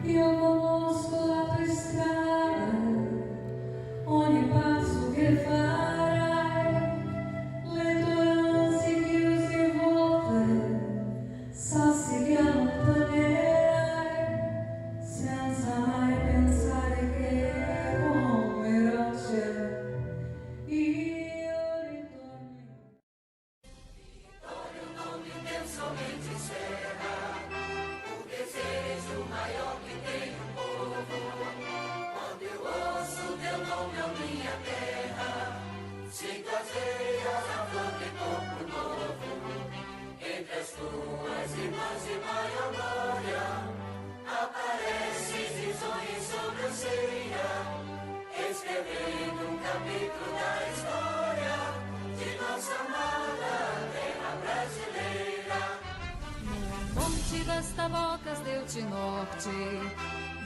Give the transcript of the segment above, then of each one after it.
Io conosco la tua strada, ogni passo che farai, le tue ansie chiuse vuote, sassi che allontanerai, senza mai pensare che come rocce io ritorno. Olha o nome intensamente será o desejo maior que tem o povo. Quando eu ouço teu nome, ó minha terra, sinto as veias a flor de corpo novo. Entre as tuas irmãs de maior glória, apareces visões sobre a ceia, escrevendo um capítulo da história de nossa amada terra brasileira. No monte das Tabocas deu-te norte,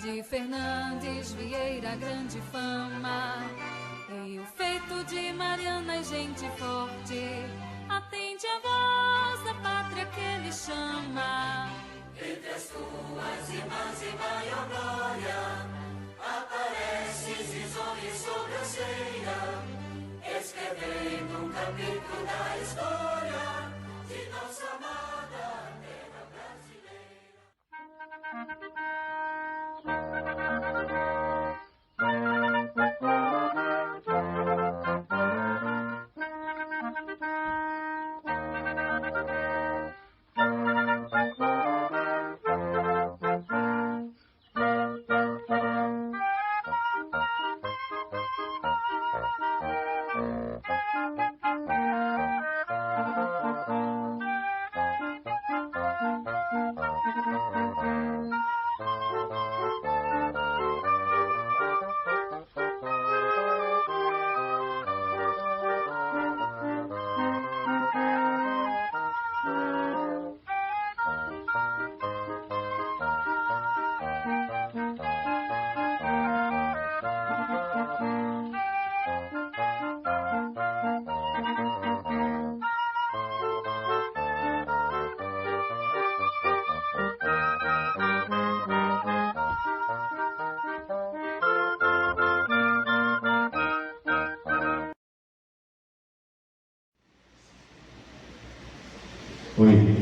de Fernandes Vieira grande fama, e o feito de Mariana e gente forte, atende a voz da pátria que lhe chama. Entre as tuas irmãs de maior glória, apareces visões sobre a ceia, escrevendo um capítulo da história de nossa amada terra Oi.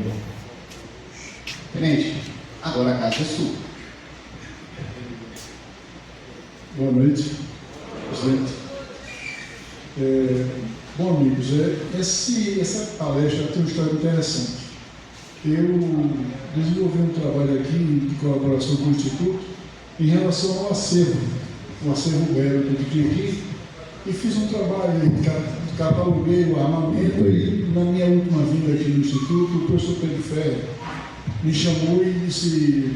Tenente, agora a casa é sua. Boa noite, presidente. Bom, amigos, essa palestra tem uma história interessante. Eu desenvolvi um trabalho aqui de colaboração com o Instituto em relação ao acervo bélico que tinha aqui, e fiz um trabalho, cataloguei o armamento, e na minha última vinda aqui no Instituto, o professor Pedro Ferreira me chamou e disse: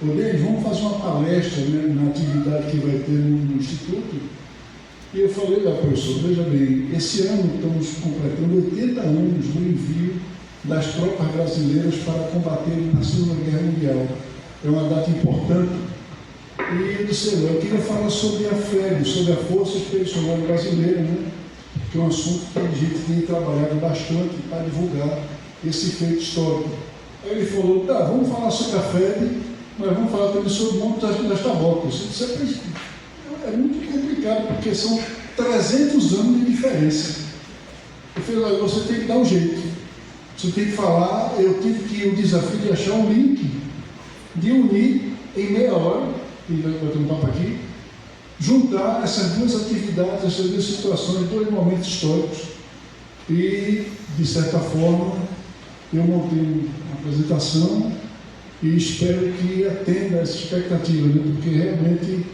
Denis, vamos fazer uma palestra, né, na atividade que vai ter no Instituto. E eu falei: professor, veja bem, esse ano estamos completando 80 anos do envio das tropas brasileiras para combater na Segunda Guerra Mundial. É uma data importante. E eu disse: eu queria falar sobre a FEB, sobre a Força Expedicionária Brasileira, né, que é um assunto que a gente tem trabalhado bastante para divulgar esse feito histórico. Aí ele falou: vamos falar sobre a FEB, mas vamos falar também sobre o Monte das Tabocas. Isso é muito complicado, porque são 300 anos de diferença. Eu falei: você tem que dar um jeito, você tem que falar. Eu tive o desafio de achar um link, de unir em meia hora, e vai ter um papo aqui, juntar essas duas atividades, essas duas situações, dois momentos históricos, e, de certa forma, eu montei uma apresentação e espero que atenda essa expectativa, né? Porque realmente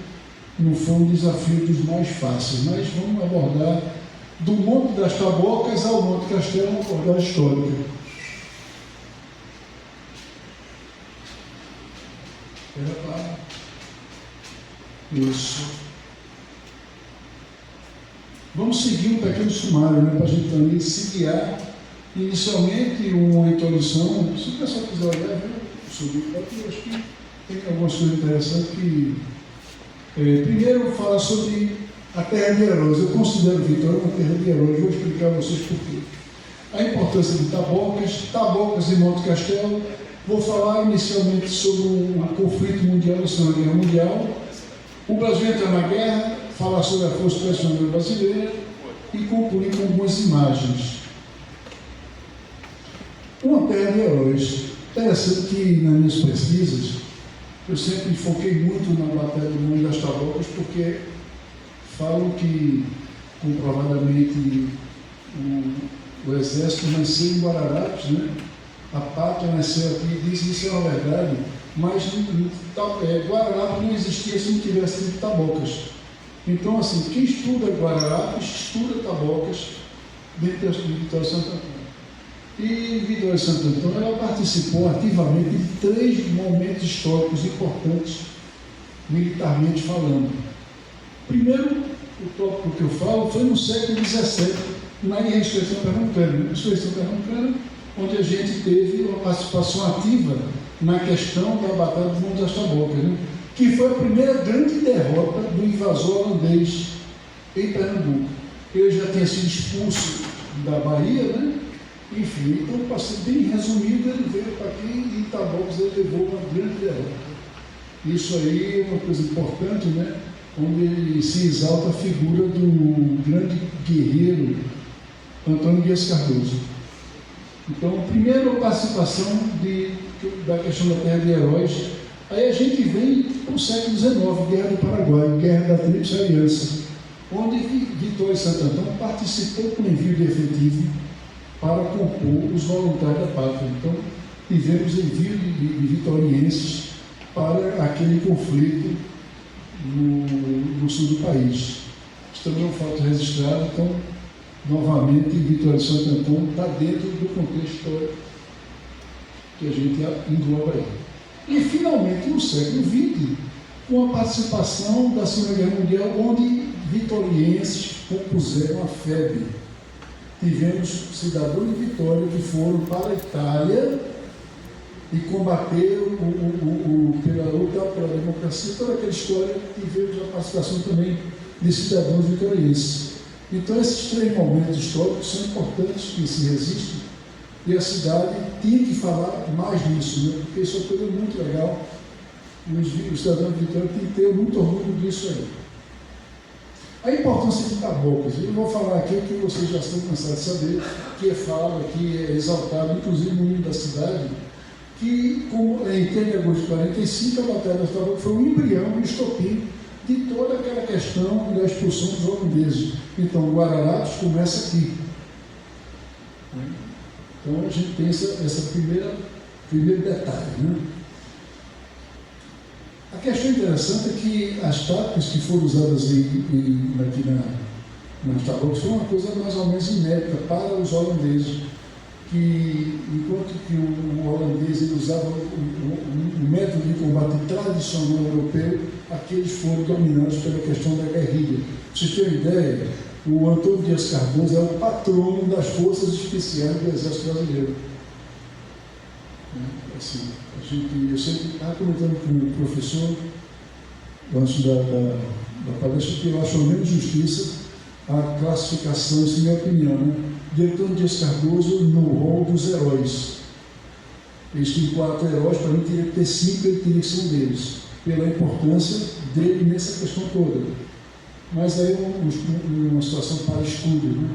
não foi um desafio dos mais fáceis, mas vamos abordar do Monte das Tabocas ao Monte Castelo, uma abordagem histórica. Isso. Vamos seguir um pequeno sumário, né, para a gente também se guiar. Inicialmente, uma introdução. Se o pessoal quiser olhar, eu subi aqui, acho que tem algumas coisas interessantes que... primeiro, eu vou falar sobre a terra de heróis. Eu considero Vitória uma terra de heróis. Vou explicar a vocês por quê. A importância de Tabocas e Monte Castelo Vou falar inicialmente sobre o conflito mundial, a Segunda Guerra Mundial. O Brasil entra na guerra, falar sobre a Força Expedicionária Brasileira e concluir com algumas imagens. Uma terra de heróis. Interessante que nas minhas pesquisas eu sempre foquei muito na Batalha do Monte das Tabocas, porque falam que comprovadamente o exército nasceu em Guararapes, né? A pátria nasceu aqui, diz que isso é uma verdade, mas Guararapes não existia se não tivesse tido Tabocas. Então, assim, quem estuda Guararapes, estuda Tabocas dentro da Vitória de Santo Antônio. E Vitória de Santo Antônio, ela participou ativamente de 3 momentos históricos importantes, militarmente falando. Primeiro, o tópico que eu falo foi no século XVII, na Insurreição Pernambucana. Onde a gente teve uma participação ativa na questão da Batalha do Monte das Tabocas, né? Que foi a primeira grande derrota do invasor holandês em Pernambuco. Ele já tinha sido expulso da Bahia, né? Enfim, então, para ser bem resumido, ele veio para aqui e em Tabocas ele levou uma grande derrota. Isso aí é uma coisa importante, né? Onde se exalta a figura do grande guerreiro Antônio Dias Cardoso. Então, primeiro a participação da questão da Terra de Heróis. Aí a gente vem para o século XIX, Guerra do Paraguai, Guerra da Tríplice Aliança, onde Vitória de Santo Antônio participou com envio de efetivo para compor os voluntários da pátria. Então, tivemos envio de vitorienses para aquele conflito no sul do país. Isso também é um fato registrado. Então, novamente, Vitória de Santo Antônio está dentro do contexto histórico que a gente engloba aí. E, finalmente, no século XX, com a participação da Segunda Guerra Mundial, onde vitorienses compuseram a FEB. Tivemos cidadãos de Vitória que foram para a Itália e combateram pela luta pela democracia, toda aquela história. Tivemos a participação também de cidadãos vitorienses. Então, esses 3 momentos históricos são importantes que se resistem, e a cidade tinha que falar mais nisso, né? Porque isso é uma coisa muito legal. Os cidadãos de Vitória têm que ter muito orgulho disso aí. A importância de Tabocas, eu vou falar aqui o que vocês já estão cansados de saber, que é fala, que é exaltado, inclusive no hino da cidade, que como, em 3 de agosto de 45, a Batalha das Tabocas foi um embrião, um estopim de toda aquela questão da expulsão dos holandeses. Então, Guararapes começa aqui. Então, a gente tem essa primeiro detalhe, né? A questão interessante é que as táticas que foram usadas aqui nas Tabocas foi uma coisa mais ou menos inédita para os holandeses, que enquanto que o holandês ele usava o método de combate tradicional europeu, aqueles foram dominados pela questão da guerrilha. Para vocês terem ideia, o Antônio Dias Cardoso é o patrono das forças especiais do Exército Brasileiro. Assim, eu sempre estava comentando com o professor, antes da palestra, que eu acho a menos justiça a classificação, isso é minha opinião, né, de Antônio Dias Cardoso no rol dos heróis. Eles têm 4 heróis, para mim teria que ter 5, ele teria que ser um deles, pela importância dele nessa questão toda. Mas aí é uma situação para estudo, né?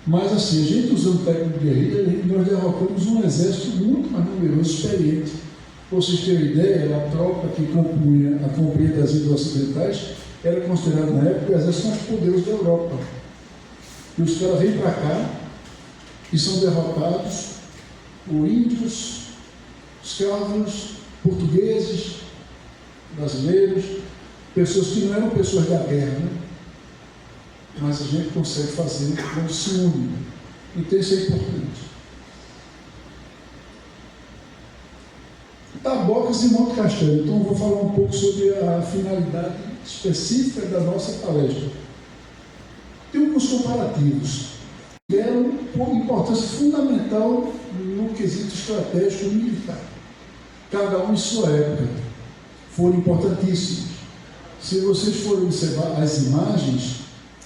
Mas assim, a gente usando técnico de guerrilha, nós derrotamos um exército muito mais numeroso, experiente. Para vocês terem ideia, a tropa que compunha a Companhia das Ilhas Ocidentais era considerada na época o exército mais poderoso da Europa. E os caras vêm para cá e são derrotados por índios, escravos, portugueses, brasileiros, pessoas que não eram pessoas da guerra, né? Mas a gente consegue fazer quando se une. Então isso é importante. Tabocas e Monte Castelo. Então eu vou falar um pouco sobre a finalidade específica da nossa palestra. Tem alguns comparativos que deram importância fundamental no quesito estratégico militar. Cada um em sua época. Foram importantíssimos. Se vocês forem observar as imagens,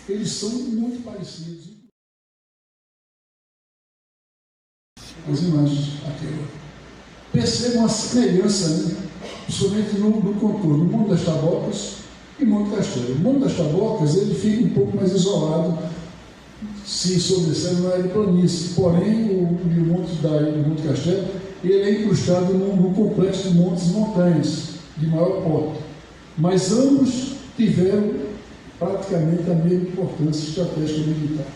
eles são muito parecidos. As imagens aqui. percebam a semelhança, né? Principalmente no contorno, no Monte das Tabocas e Monte Castelo. O Monte das Tabocas ele fica um pouco mais isolado, se sobressai na área de planície, porém o Monte Castelo ele é incrustado num complexo de montes e montanhas de maior porte, mas ambos tiveram praticamente a mesma importância estratégica militar.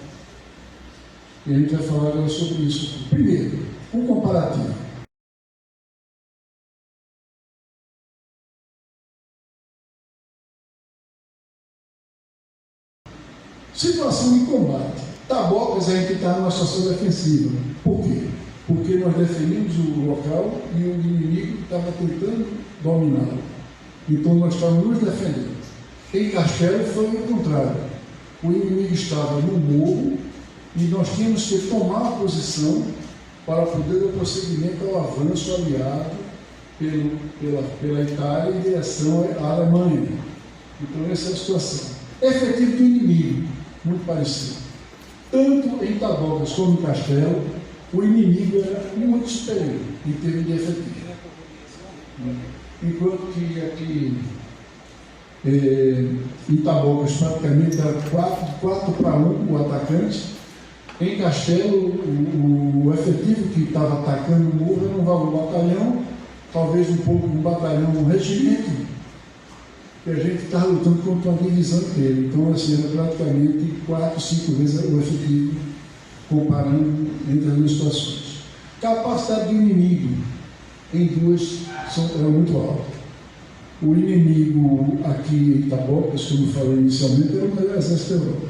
E a gente vai falar agora sobre isso. Primeiro, um comparativo. Situação de combate. Tabocas a gente está numa situação defensiva. Por quê? Porque nós defendemos o local e o inimigo estava tentando dominá-lo. Então nós estávamos nos defendendo. Em Castelo foi o contrário. O inimigo estava no morro e nós tínhamos que tomar a posição para poder dar prosseguimento ao avanço aliado pela Itália em direção à Alemanha. Então essa é a situação. Efetivo do inimigo, muito parecido. Tanto em Tabocas como em Castelo, o inimigo era muito superior em termos de efetivo. Enquanto que aqui em Tabocas praticamente era 4-1 o atacante, em Castelo o efetivo que estava atacando o morro era um batalhão, talvez um batalhão, um regimento, e a gente estava lutando contra uma divisão inteira. Então, assim, era praticamente 4-5 vezes o efetivo, comparando entre as duas situações. Capacidade do inimigo em duas era muito alta. O inimigo aqui em Tabocas, como eu falei inicialmente, era o melhor exército da Europa.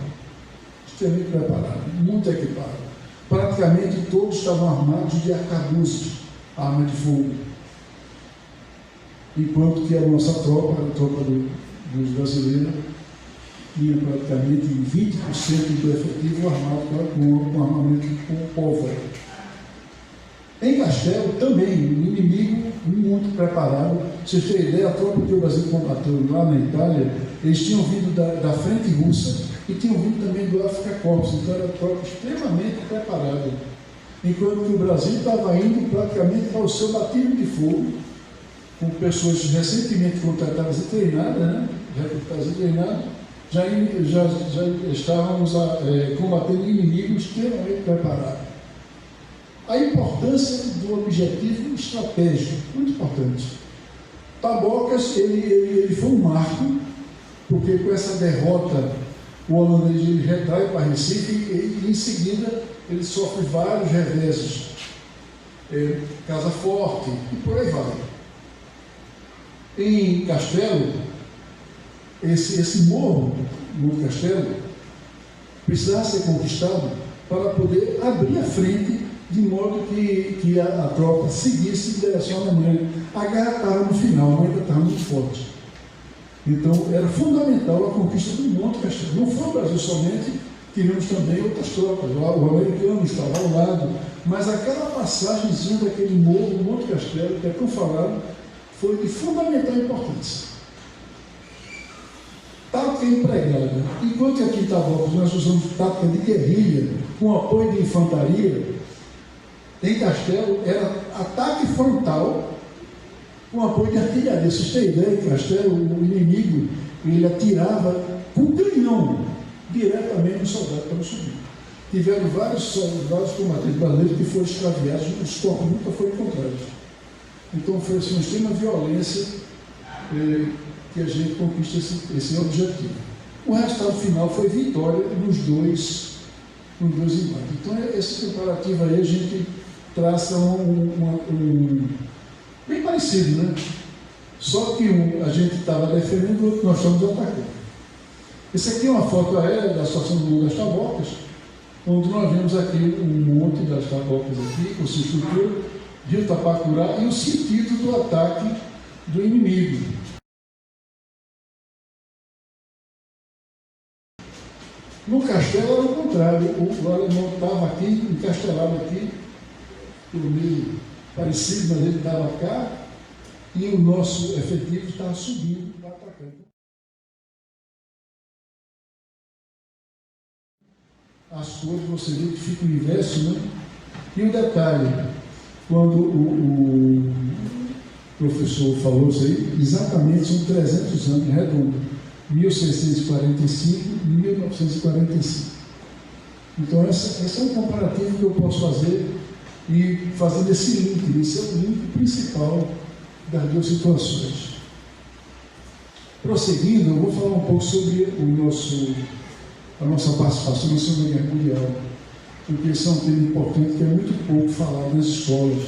Extremamente preparado, muito equipado. Praticamente todos estavam armados de arcabuzes, arma de fogo. Enquanto que a nossa tropa, a tropa dos brasileiros, tinha praticamente 20% do efetivo armado com armamento com pólvora. Em Castelo, também, um inimigo muito preparado. Pra vocês terem ideia, a tropa que o Brasil combateu lá na Itália, eles tinham vindo da frente russa e tinham vindo também do Afrika Korps, então era uma tropa extremamente preparada. Enquanto que o Brasil estava indo praticamente para o seu batismo de fogo, com pessoas recentemente contratadas e treinadas, né? Recrutadas e treinadas, já estávamos combatendo inimigos extremamente preparados. A importância do objetivo estratégico, muito importante. Tabocas, ele foi um marco, porque com essa derrota, o holandês ele retrai para Recife e em seguida ele sofre vários reveses, Casa Forte e por aí vai. Em Castelo, esse morro, Monte Castelo, precisava ser conquistado para poder abrir a frente, de modo que a tropa seguisse em direção à Alemanha. A guerra estava no final, ainda estava muito forte. Então, era fundamental a conquista do Monte Castelo. Não foi o Brasil somente, tivemos também outras tropas. O americano estava ao lado, mas aquela passagemzinha daquele morro, Monte Castelo, que é tão falado, foi de fundamental importância. Tática empregada. Enquanto aqui em Tabocas nós usamos tática de guerrilha, com apoio de infantaria, em Castelo era ataque frontal com apoio de artilharia. Vocês têm ideia, em Castelo, o inimigo ele atirava com canhão diretamente no soldado para não subir. Tiveram vários combatentes brasileiros que foram extraviados, os corpos nunca foram encontrados. Então foi assim, uma extrema violência que a gente conquista esse objetivo. O resultado final foi vitória nos dois embates. Então esse comparativo aí a gente traça bem parecido, né? Só que a gente estava defendendo, o outro nós estamos atacando. Essa aqui é uma foto aérea da situação do Monte das Tabocas, onde nós vemos aqui um monte das Tabocas aqui, com sua estrutura, Rio Tapacurá e o sentido do ataque do inimigo. No Castelo era o contrário, o alemão estava aqui, encastelado aqui, pelo meio parecido, mas ele estava cá, e o nosso efetivo estava subindo para atacar. As cores, você vê que fica o inverso, né? E o detalhe, quando professor falou isso aí, exatamente são 300 anos, redondo, 1645 e 1945. Então, esse é um comparativo que eu posso fazer e fazendo esse link. Esse é o link principal das duas situações. Prosseguindo, eu vou falar um pouco sobre a nossa participação na Segunda Guerra Mundial, porque esse é um tema importante que é muito pouco falado nas escolas.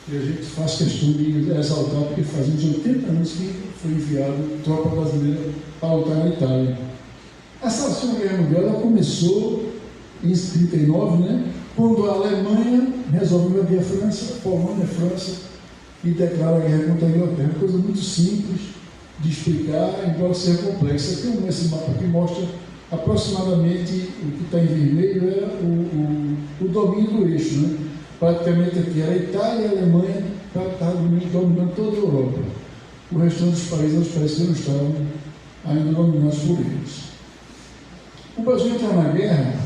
E a gente faz questão de exaltar, porque faz uns 80 anos que foi enviado tropa brasileira para lutar na Itália. Essa Segunda Guerra Mundial ela começou em 1939, né, quando a Alemanha resolve invadir a França, Polônia, França, e declara a guerra contra a Inglaterra. Coisa muito simples de explicar, embora seja complexa. Tem esse mapa que mostra aproximadamente o que está em vermelho é o domínio do eixo, né? Praticamente aqui era a Itália e a Alemanha dominando toda a Europa. O restante dos países que não estavam ainda dominados por eles. O Brasil entrou na guerra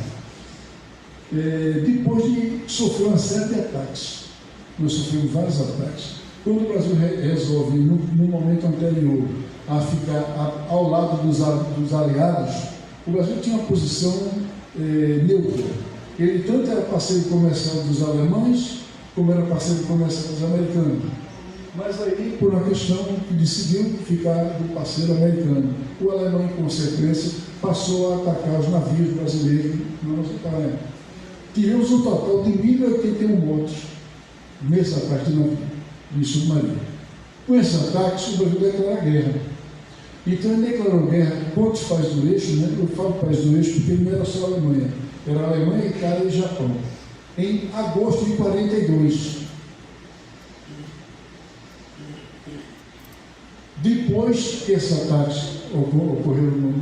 depois de sofrer uma série de ataques. Nós sofremos vários ataques. Quando o Brasil resolve, no momento anterior, a ficar ao lado dos aliados, o Brasil tinha uma posição neutra. Ele tanto era parceiro comercial dos alemães, como era parceiro comercial dos americanos. Mas aí, por uma questão que decidiu ficar do parceiro americano, o alemão, em consequência, passou a atacar os navios brasileiros na nossa praia. Tivemos um total de 1.081 mortos nesse ataque de navio, de submarino. Com esses ataques, o Brasil declarou guerra. Então, ele declarou guerra contra os países do eixo, né? Eu falo países do eixo porque não era só a Alemanha, era a Alemanha, Itália e Japão, em agosto de 1942. Depois que esses ataques ocorreram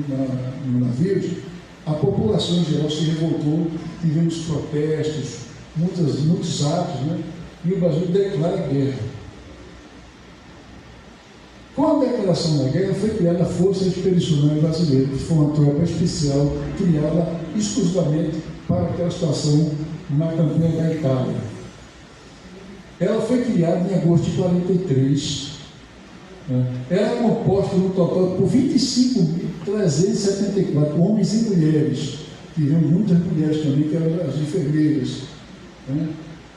no navio, a população em geral se revoltou, tivemos protestos, muitos atos, né? E o Brasil declara guerra. Com a declaração da guerra, foi criada a Força Expedicionária Brasileira, que foi uma tropa especial criada exclusivamente para aquela situação na campanha da Itália. Ela foi criada em agosto de 1943. Era composta no total por 25.374 homens e mulheres. Tivemos muitas mulheres também, que eram as enfermeiras.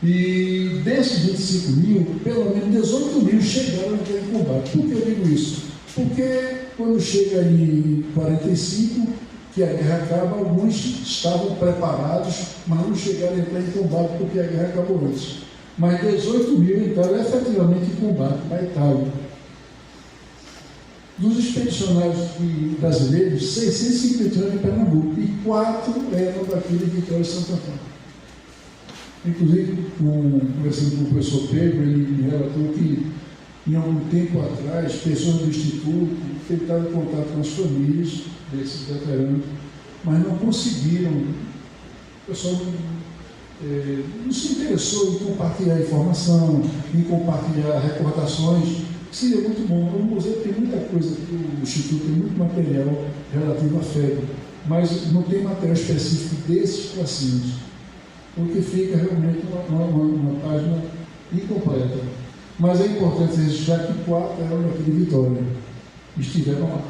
E desses 25 mil, pelo menos 18 mil chegaram naquele combate. Por que eu digo isso? Porque quando chega em 45, que a guerra acaba, alguns estavam preparados, mas não chegaram a entrar em combate porque a guerra acabou antes. Mas 18 mil entraram efetivamente em combate na Itália. Dos expedicionários brasileiros, 651 em Pernambuco e 4 eram daqui de Vitória e Santo Antônio. Inclusive, conversando com o professor Pedro, ele me relatou que, em algum tempo atrás, pessoas do Instituto tentaram contato com as famílias desses veteranos, mas não conseguiram. O pessoal não se interessou em compartilhar informação, em compartilhar recordações. Seria muito bom. O museu tem muita coisa, o Instituto tem muito material relativo à febre, mas não tem material específico desses pacientes, porque fica realmente uma página incompleta. Mas é importante registrar que 4 eram daqui de Vitória, estiveram lá.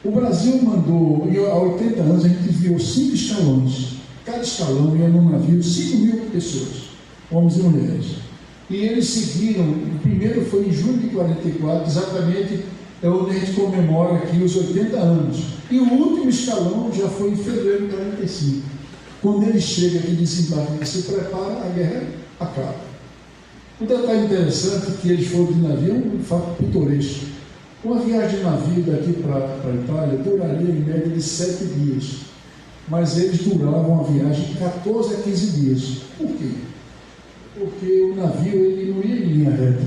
O Brasil mandou, e há 80 anos a gente enviou 5 escalões. Cada escalão ia num navio 5.000 pessoas, homens e mulheres. E eles seguiram, o primeiro foi em julho de 1944, exatamente onde a gente comemora aqui os 80 anos. E o último escalão já foi em fevereiro de 1945. Quando ele chega aqui, desembarca e se prepara, a guerra acaba. Um detalhe interessante que eles foram de navio, um fato pitoresco. Uma viagem de navio daqui para a Itália duraria em média de 7 dias. Mas eles duravam a viagem de 14 a 15 dias. Por quê? Porque o navio ele não ia em linha reta.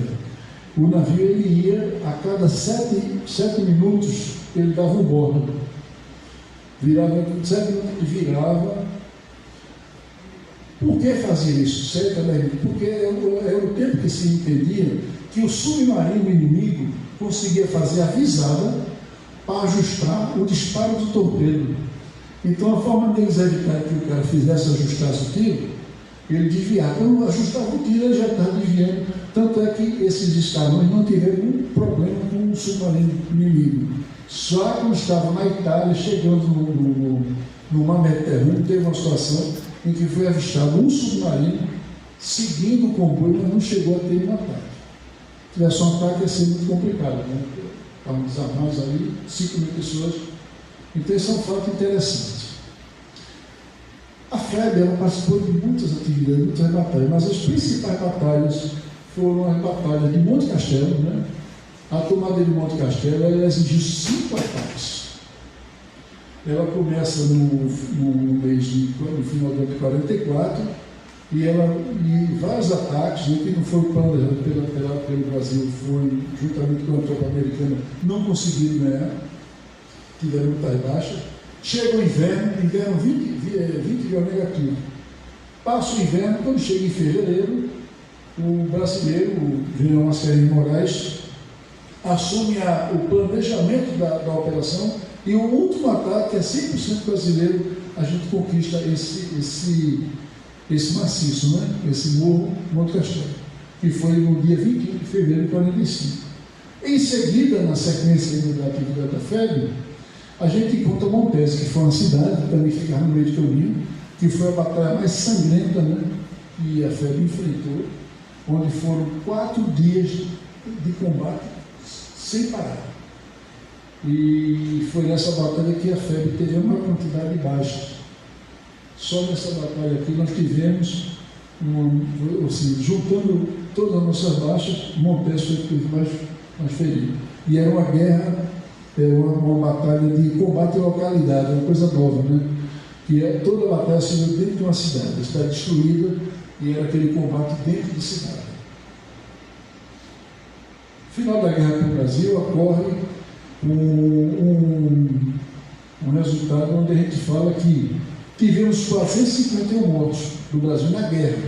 O navio ele ia a cada 7 minutos, ele dava um bordo. Virava, 7 minutos e virava. Por que fazia isso? 7 a 10 minutos? Porque era o tempo que se entendia que o submarino inimigo conseguia fazer a visada para ajustar o disparo do torpedo. Então a forma deles evitar que o cara ajustasse o tiro ele desviava. Quando ajustava o tiro, ele já estava desviando. Tanto é que esses escalões não tiveram nenhum problema com o submarino inimigo. Só quando estava na Itália, chegando no Mar Mediterrâneo, teve uma situação em que foi avistado um submarino seguindo o comboio, mas não chegou a ter um ataque. Se tivesse um ataque, ia ser muito complicado, né? Estavam desarmados ali, 5.000 pessoas. Então, esse é um fato interessante. A FEB, ela participou de muitas atividades, muitas batalhas, mas as principais batalhas foram as batalhas de Monte Castelo, né? A tomada de Monte Castelo, ela exigiu 5 ataques. Ela começa no final do ano de 44, e vários ataques, né, que não foram planejados pelo Brasil, foi juntamente com a tropa americana, não conseguiram ganhar, tiveram muitas baixas. Chega o inverno 20 graus negativos. Passa o inverno, quando chega em fevereiro, o brasileiro, o general Mascarenhas Moraes, assume o planejamento da operação, e o último ataque é 100% brasileiro. A gente conquista esse maciço, né? Esse morro Monte Castelo, que foi no dia 21 de fevereiro de 45. Em seguida, na sequência da atividade da FEB, a gente encontra Montes, que foi uma cidade que também ficava no meio do caminho, que foi a batalha mais sangrenta, né, que a FEB enfrentou, onde foram 4 dias de combate sem parar. E foi nessa batalha que a FEB teve uma quantidade de baixas. Só nessa batalha aqui nós tivemos, juntando todas as nossas baixas, Montes foi o que mais ferido. E era uma guerra, uma batalha de combate à localidade, uma coisa nova, né? Que toda a batalha se deu dentro de uma cidade, a cidade destruída, e era aquele combate dentro de cidade. No final da guerra para o Brasil ocorre um resultado onde a gente fala que tivemos 451 mortos do Brasil na guerra.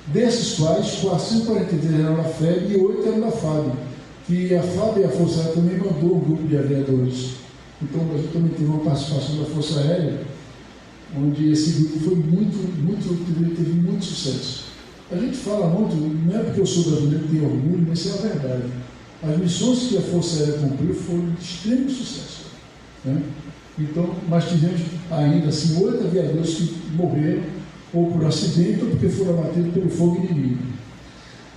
Desses quais, 443 eram da FEB e 8 eram da FAB. Que a FAB e a Força Aérea também mandou um grupo de aviadores. Então, o Brasil também teve uma participação da Força Aérea, onde esse grupo foi teve muito sucesso. A gente fala muito, não é porque eu sou brasileiro que tenho orgulho, mas isso é a verdade. As missões que a Força Aérea cumpriu foram de extremo sucesso, né? Então, nós tivemos ainda assim 8 aviadores que morreram ou por acidente ou porque foram abatidos pelo fogo inimigo.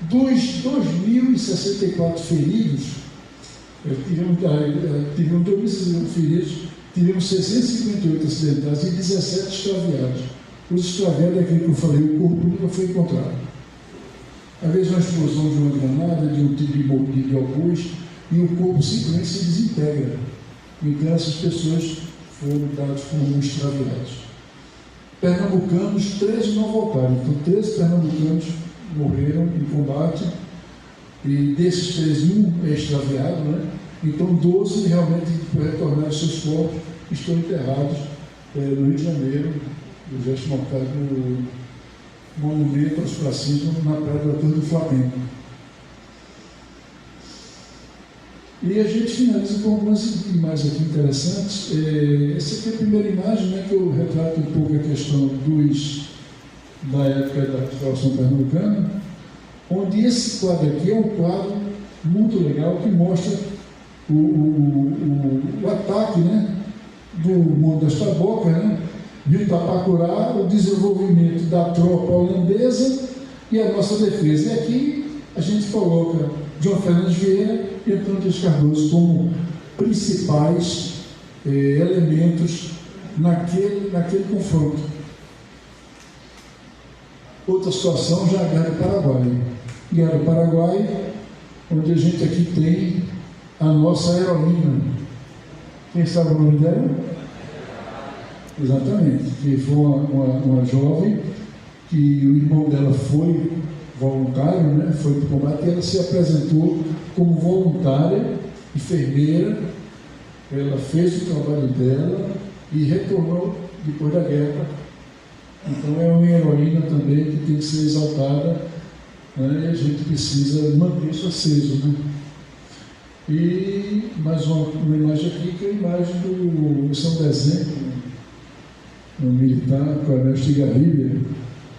Dos 2.064 feridos, tivemos 2.064 feridos, tivemos 658 acidentados e 17 extraviados. Os extraviados é aquilo que eu falei, o corpo nunca foi encontrado. Às vezes uma explosão de uma granada, de um tipo de obus, e o corpo simplesmente se desintegra. Então essas pessoas foram dadas como extraviados. Pernambucanos, 13 não voltaram. Então 13 pernambucanos morreram em combate, e desses 13, um é extraviado, né? Então 12 realmente retornaram aos seus corpos, estão enterrados no Rio de Janeiro, do gesto marcado no monumento aos fascistas na praia da Torre do Flamengo. E a gente finaliza com algumas imagens aqui interessantes. Essa aqui é a primeira imagem, né, que eu retrato um pouco a questão da época da restauração pernambucana, onde esse quadro aqui é um quadro muito legal que mostra o ataque, né, do Monte das Tabocas, né, Rio Tapacurá, o desenvolvimento da tropa holandesa e a nossa defesa. E aqui a gente coloca João Fernandes Vieira e Antônio Dias Cardoso como principais elementos naquele confronto. Outra situação, já a Guerra do Paraguai. Guerra do Paraguai, onde a gente aqui tem a nossa heroína. Quem sabe o nome dela? Exatamente, que foi uma jovem que o irmão dela foi voluntário, né? Foi para o combate, e ela se apresentou como voluntária, enfermeira. Ela fez o trabalho dela e retornou depois da guerra. Então é uma heroína também que tem que ser exaltada, né? E a gente precisa manter isso aceso, né? E mais uma imagem aqui, que é a imagem do São Dezembro, um militar, Coronel Estigarribia,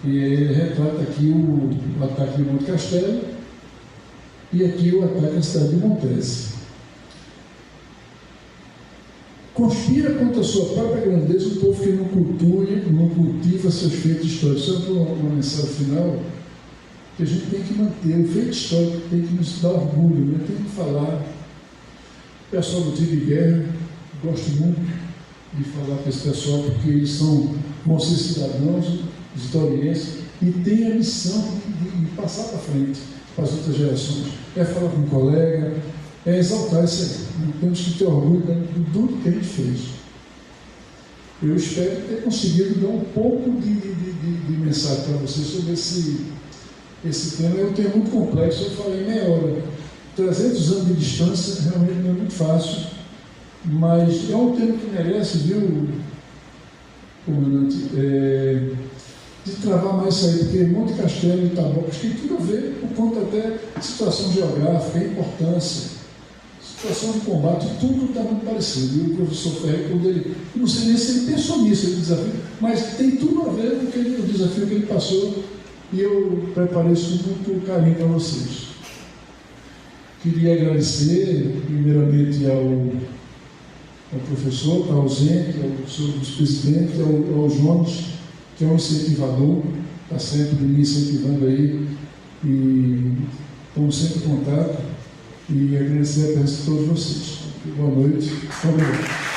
E ele retrata aqui o ataque de Monte Castelo e aqui o ataque à cidade de Montese. Conspira contra a sua própria grandeza o povo que não cultiva seus feitos históricos. Só uma mensagem final, que a gente tem que manter. O feito histórico tem que nos dar orgulho, né? Tem que falar. O pessoal do tiro de guerra, gosto muito de falar com esse pessoal, porque eles vão ser cidadãos vitorienses e têm a missão de passar para frente para as outras gerações. É falar com um colega, é exaltar isso aí. Temos que ter orgulho de tudo que a gente fez. Eu espero ter conseguido dar um pouco de mensagem para vocês sobre esse tema. É um tema muito complexo, eu falei meia hora. 300 anos de distância realmente não é muito fácil, mas é um tema que merece, viu, comandante, de travar mais isso aí, porque Monte Castelo e Itabocas tem tudo a ver, por conta até de situação geográfica, importância, situação de combate, tudo está muito parecido. E o professor Ferreira, quando ele, não sei nem se ele pensou nisso, esse desafio, mas tem tudo a ver com o desafio que ele passou, e eu preparei isso com muito carinho para vocês. Queria agradecer, primeiramente, ao professor, que está ausente, ao senhor vice-presidente, ao Jones, que é um incentivador, está sempre me incentivando aí, e estamos sempre em contato, e agradecer a presença de todos vocês. Boa noite. Obrigado.